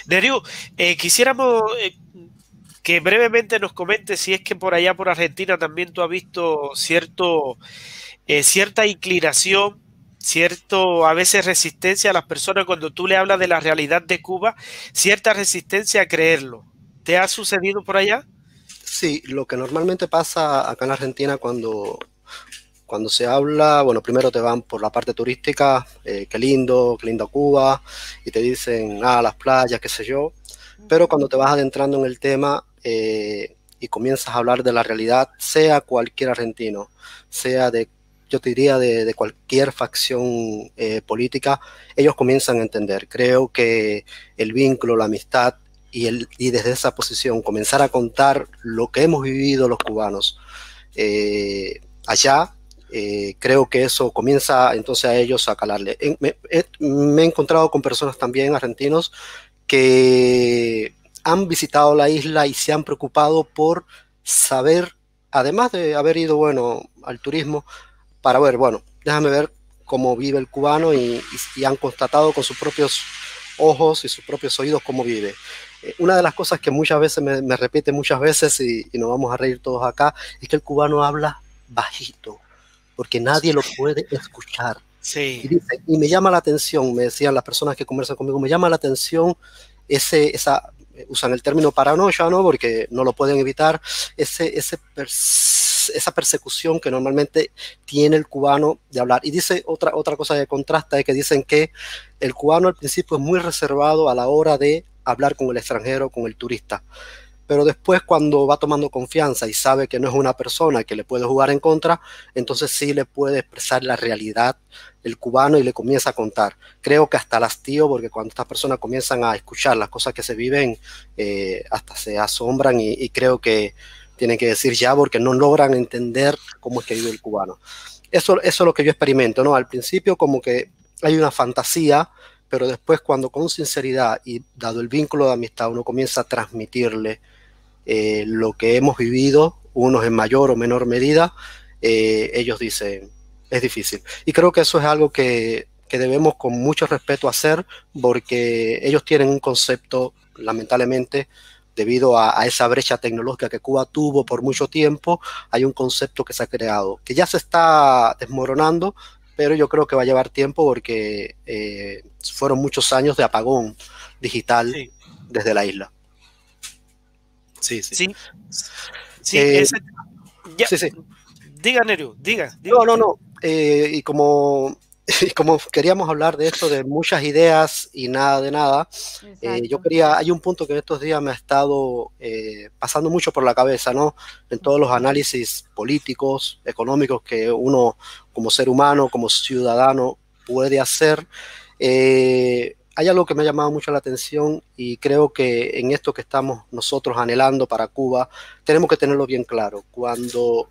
Nerio, quisiéramos que brevemente nos comentes si es que por allá por Argentina también tú has visto cierta inclinación, cierto a veces resistencia a las personas cuando tú le hablas de la realidad de Cuba, cierta resistencia a creerlo. ¿Te ha sucedido por allá? Sí, lo que normalmente pasa acá en Argentina cuando se habla, bueno, primero te van por la parte turística, qué lindo Cuba, y te dicen, las playas, qué sé yo, pero cuando te vas adentrando en el tema y comienzas a hablar de la realidad, sea cualquier argentino, sea de, yo te diría, de cualquier facción política, ellos comienzan a entender. Creo que el vínculo, la amistad y desde esa posición comenzar a contar lo que hemos vivido los cubanos allá, creo que eso comienza entonces a ellos a calarle. Me he encontrado con personas también argentinos que han visitado la isla y se han preocupado por saber, además de haber ido, bueno, al turismo, para ver, bueno, déjame ver cómo vive el cubano y han constatado con sus propios ojos y sus propios oídos cómo vive. Una de las cosas que muchas veces me repite muchas veces y nos vamos a reír todos acá es que el cubano habla bajito porque nadie lo puede escuchar. Sí. Y me llama la atención, me decían las personas que conversan conmigo, me llama la atención usan el término paranoia, ¿no? Porque no lo pueden evitar, esa persecución que normalmente tiene el cubano de hablar. Y dice otra cosa que contrasta, es que dicen que el cubano al principio es muy reservado a la hora de hablar con el extranjero, con el turista, pero después cuando va tomando confianza y sabe que no es una persona que le puede jugar en contra, entonces sí le puede expresar la realidad del cubano y le comienza a contar. Creo que hasta el hastío, porque cuando estas personas comienzan a escuchar las cosas que se viven, hasta se asombran y creo que tienen que decir ya porque no logran entender cómo es que vive el cubano. Eso es lo que yo experimento, ¿no? Al principio como que hay una fantasía, pero después cuando con sinceridad y dado el vínculo de amistad uno comienza a transmitirle lo que hemos vivido, unos en mayor o menor medida, ellos dicen, es difícil. Y creo que eso es algo que debemos con mucho respeto hacer, porque ellos tienen un concepto, lamentablemente, debido a esa brecha tecnológica que Cuba tuvo por mucho tiempo, hay un concepto que se ha creado, que ya se está desmoronando, pero yo creo que va a llevar tiempo porque fueron muchos años de apagón digital Sí, desde la isla. Sí, sí. sí, sí, Eh, ya, sí, sí. diga, Nerio, diga No, no, usted. no. Y como queríamos hablar de esto, de muchas ideas y nada de nada, Exacto. hay un punto que en estos días me ha estado pasando mucho por la cabeza, ¿no? En todos los análisis políticos, económicos que uno como ser humano, como ciudadano puede hacer. Hay algo que me ha llamado mucho la atención y creo que en esto que estamos nosotros anhelando para Cuba, tenemos que tenerlo bien claro. Cuando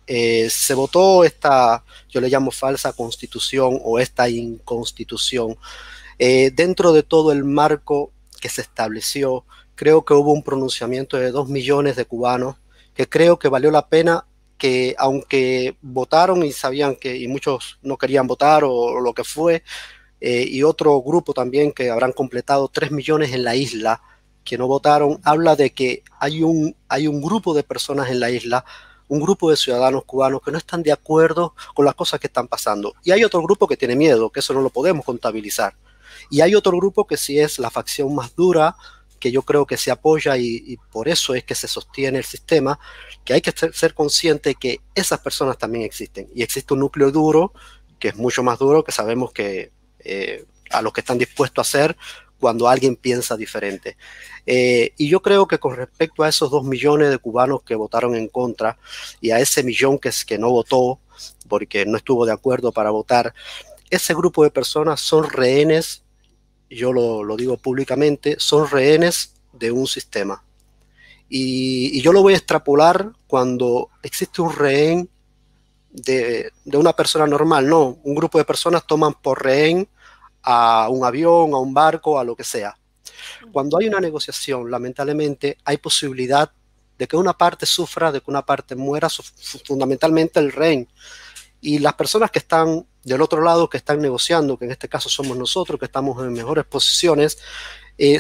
se votó esta, yo le llamo falsa constitución o esta inconstitución, dentro de todo el marco que se estableció, creo que hubo un pronunciamiento de 2 millones de cubanos que creo que valió la pena que aunque votaron y sabían que y muchos no querían votar o lo que fue, y otro grupo también que habrán completado 3 millones en la isla que no votaron, habla de que hay un grupo de personas en la isla, un grupo de ciudadanos cubanos que no están de acuerdo con las cosas que están pasando. Y hay otro grupo que tiene miedo, que eso no lo podemos contabilizar. Y hay otro grupo que sí es la facción más dura, que yo creo que se apoya y por eso es que se sostiene el sistema, que hay que ser consciente que esas personas también existen. Y existe un núcleo duro, que es mucho más duro, que sabemos que a los que están dispuestos a hacer cuando alguien piensa diferente. Y yo creo que con respecto a esos 2 millones de cubanos que votaron en contra y a ese millón que no votó porque no estuvo de acuerdo para votar, ese grupo de personas son rehenes, yo lo digo públicamente, son rehenes de un sistema. Y yo lo voy a extrapolar cuando existe un rehén de una persona normal, no, un grupo de personas toman por rehén a un avión, a un barco, a lo que sea. Cuando hay una negociación, lamentablemente, hay posibilidad de que una parte sufra, de que una parte muera, fundamentalmente el rehén. Y las personas que están del otro lado, que están negociando, que en este caso somos nosotros, que estamos en mejores posiciones,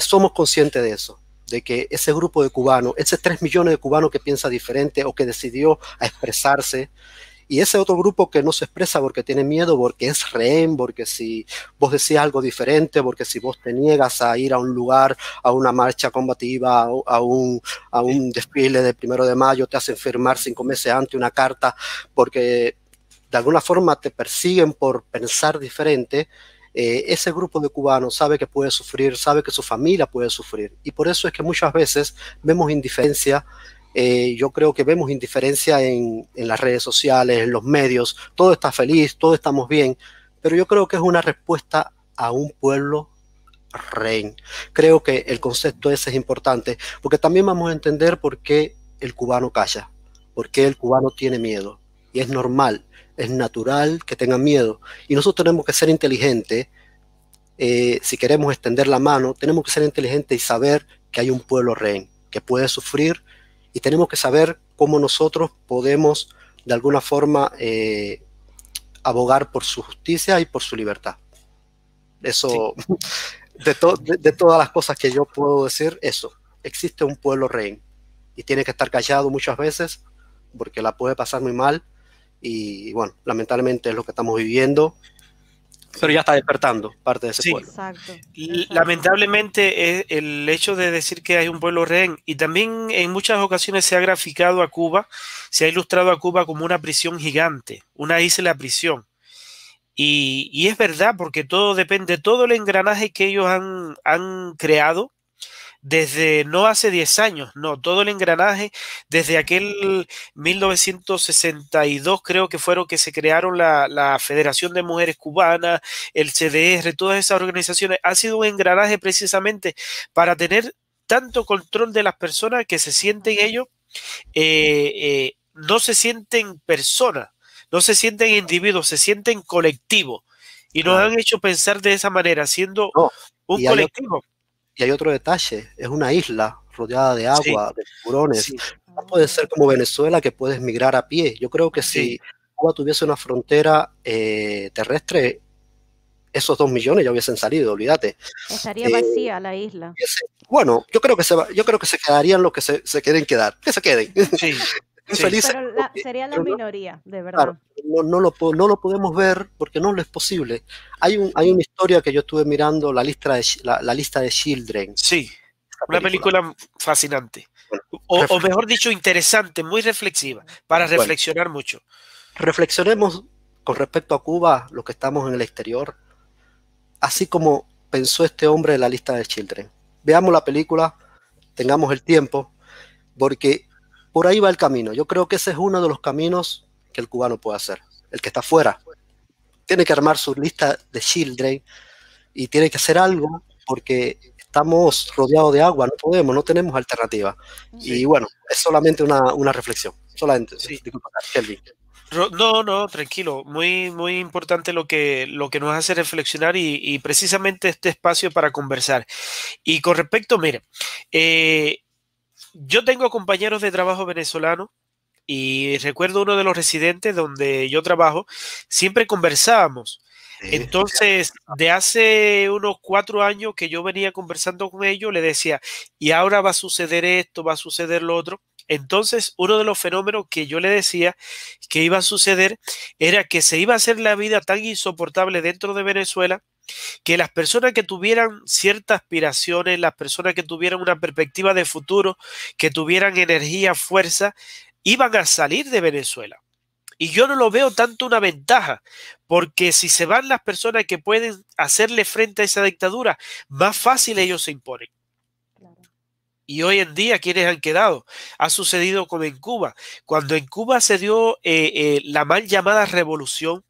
somos conscientes de eso, de que ese grupo de cubanos, ese 3 millones de cubanos que piensa diferente o que decidió a expresarse, y ese otro grupo que no se expresa porque tiene miedo, porque es rehén, porque si vos decís algo diferente, porque si vos te niegas a ir a un lugar, a una marcha combativa, a un desfile del 1 de mayo, te hacen firmar 5 meses antes una carta, porque de alguna forma te persiguen por pensar diferente. Ese grupo de cubanos sabe que puede sufrir, sabe que su familia puede sufrir. Y por eso es que muchas veces vemos indiferencia. Yo creo que vemos indiferencia en las redes sociales, en los medios. Todo está feliz, todos estamos bien. Pero yo creo que es una respuesta a un pueblo rehén. Creo que el concepto ese es importante, porque también vamos a entender por qué el cubano calla, por qué el cubano tiene miedo. Y es normal, es natural que tengan miedo. Y nosotros tenemos que ser inteligentes. Si queremos extender la mano, tenemos que ser inteligentes y saber que hay un pueblo rehén, que puede sufrir, y tenemos que saber cómo nosotros podemos, de alguna forma, abogar por su justicia y por su libertad. Eso, sí. de todas las cosas que yo puedo decir, eso, existe un pueblo rehén y tiene que estar callado muchas veces porque la puede pasar muy mal y bueno, lamentablemente es lo que estamos viviendo, pero ya está despertando parte de ese pueblo. Exacto. Lamentablemente es el hecho de decir que hay un pueblo rehén, y también en muchas ocasiones se ha graficado a Cuba, se ha ilustrado a Cuba como una prisión gigante, una isla prisión. Y es verdad, porque todo depende, todo el engranaje que ellos han creado desde no hace 10 años, no, todo el engranaje desde aquel 1962 creo que fueron que se crearon la Federación de Mujeres Cubanas, el CDR, todas esas organizaciones, ha sido un engranaje precisamente para tener tanto control de las personas que se sienten ellos, no se sienten personas, no se sienten individuos, se sienten colectivos, y nos han hecho pensar de esa manera, siendo un colectivo. Y hay otro detalle, es una isla rodeada de agua, de tiburones. No puede ser como Venezuela, que puedes migrar a pie. Yo creo que si Cuba tuviese una frontera terrestre, esos 2 millones ya hubiesen salido, olvídate. Estaría vacía la isla. Bueno, yo creo que se quedarían los que se quieren quedar. Que se queden. Sí. Felices, pero sería la minoría, de verdad. Claro, no lo podemos ver porque no lo es posible. Hay una historia que yo estuve mirando, la lista de Children. Sí, una película fascinante. O mejor dicho, interesante, muy reflexiva, para reflexionar mucho. Reflexionemos con respecto a Cuba, los que estamos en el exterior, así como pensó este hombre de la lista de Children. Veamos la película, tengamos el tiempo, porque por ahí va el camino. Yo creo que ese es uno de los caminos que el cubano puede hacer. El que está afuera tiene que armar su lista de Children y tiene que hacer algo porque estamos rodeados de agua, no tenemos alternativa. Sí. Y bueno, es solamente una reflexión. Solamente, disculpa, Kelvin. No, tranquilo. Muy, muy importante lo que nos hace reflexionar y precisamente este espacio para conversar. Y con respecto, mire, yo tengo compañeros de trabajo venezolanos y recuerdo uno de los residentes donde yo trabajo, siempre conversábamos. Entonces, de hace unos 4 años que yo venía conversando con ellos, le decía, y ahora va a suceder esto, va a suceder lo otro. Entonces, uno de los fenómenos que yo le decía que iba a suceder era que se iba a hacer la vida tan insoportable dentro de Venezuela que las personas que tuvieran ciertas aspiraciones, las personas que tuvieran una perspectiva de futuro, que tuvieran energía, fuerza, iban a salir de Venezuela. Y yo no lo veo tanto una ventaja, porque si se van las personas que pueden hacerle frente a esa dictadura, más fácil ellos se imponen. Y hoy en día, ¿quiénes han quedado? Ha sucedido como en Cuba. Cuando en Cuba se dio la mal llamada revolución,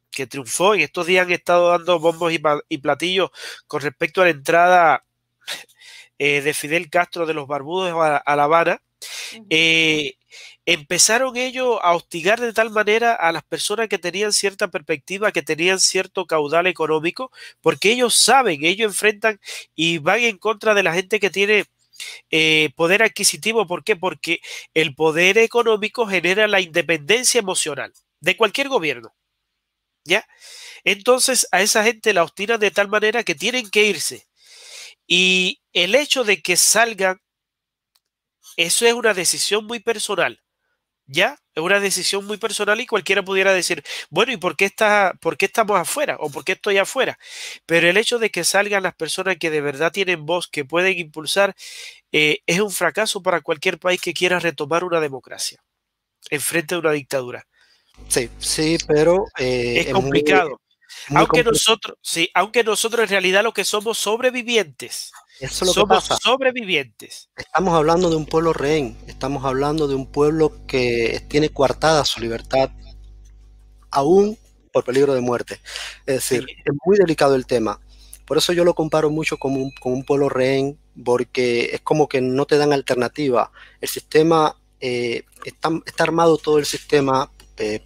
que triunfó, en estos días han estado dando bombos y platillos con respecto a la entrada de Fidel Castro de los barbudos a La Habana. Empezaron ellos a hostigar de tal manera a las personas que tenían cierta perspectiva, que tenían cierto caudal económico, porque ellos saben, ellos enfrentan y van en contra de la gente que tiene poder adquisitivo. ¿Por qué? Porque el poder económico genera la independencia emocional de cualquier gobierno, ¿ya? Entonces a esa gente la obstinan de tal manera que tienen que irse. Y el hecho de que salgan, eso es una decisión muy personal. Ya, es una decisión muy personal y cualquiera pudiera decir, bueno, ¿y por qué estamos afuera? ¿O por qué estoy afuera? Pero el hecho de que salgan las personas que de verdad tienen voz, que pueden impulsar, es un fracaso para cualquier país que quiera retomar una democracia en frente de una dictadura. Sí, sí, pero Es es complicado. muy complicado. Sí, aunque nosotros en realidad lo que somos sobrevivientes. Eso es lo que Somos pasa. sobrevivientes. Estamos hablando de un pueblo rehén, estamos hablando de un pueblo que tiene coartada su libertad, aún por peligro de muerte. Es Sí, decir, es muy delicado el tema. Por eso yo lo comparo mucho con un pueblo rehén, porque es como que no te dan alternativa. El sistema, está armado todo el sistema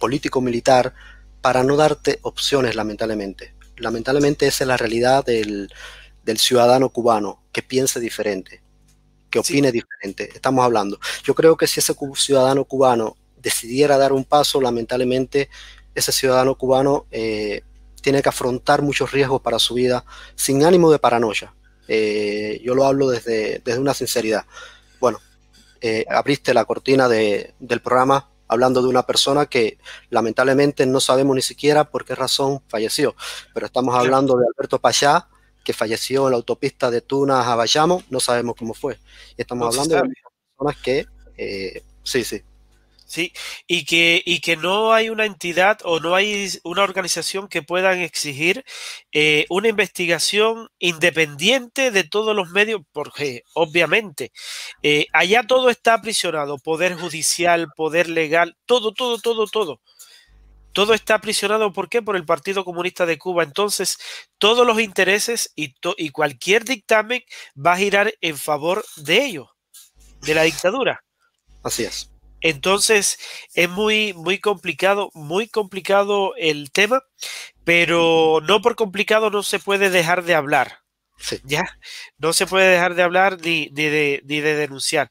político-militar para no darte opciones, lamentablemente. Lamentablemente esa es la realidad del ciudadano cubano, que piense diferente, que sí, opine diferente. Estamos hablando. Yo creo que si ese ciudadano cubano decidiera dar un paso, lamentablemente ese ciudadano cubano tiene que afrontar muchos riesgos para su vida sin ánimo de paranoia. Yo lo hablo desde una sinceridad. Bueno, abriste la cortina del programa hablando de una persona que lamentablemente no sabemos ni siquiera por qué razón falleció, pero estamos claro. hablando de Alberto Pachá, que falleció en la autopista de Tunas a Bayamo, no sabemos cómo fue. Estamos No se hablando de sabe. muchas personas que, sí, sí, Sí, y que no hay una entidad o no hay una organización que puedan exigir una investigación independiente de todos los medios, porque obviamente allá todo está aprisionado, poder judicial, poder legal, todo, todo, todo, todo. Todo está aprisionado, ¿por qué? Por el Partido Comunista de Cuba. Entonces, todos los intereses y cualquier dictamen va a girar en favor de ellos, de la dictadura. así es. Entonces, es muy complicado el tema, pero no por complicado no se puede dejar de hablar, Sí. ¿ya? No se puede dejar de hablar ni de denunciar.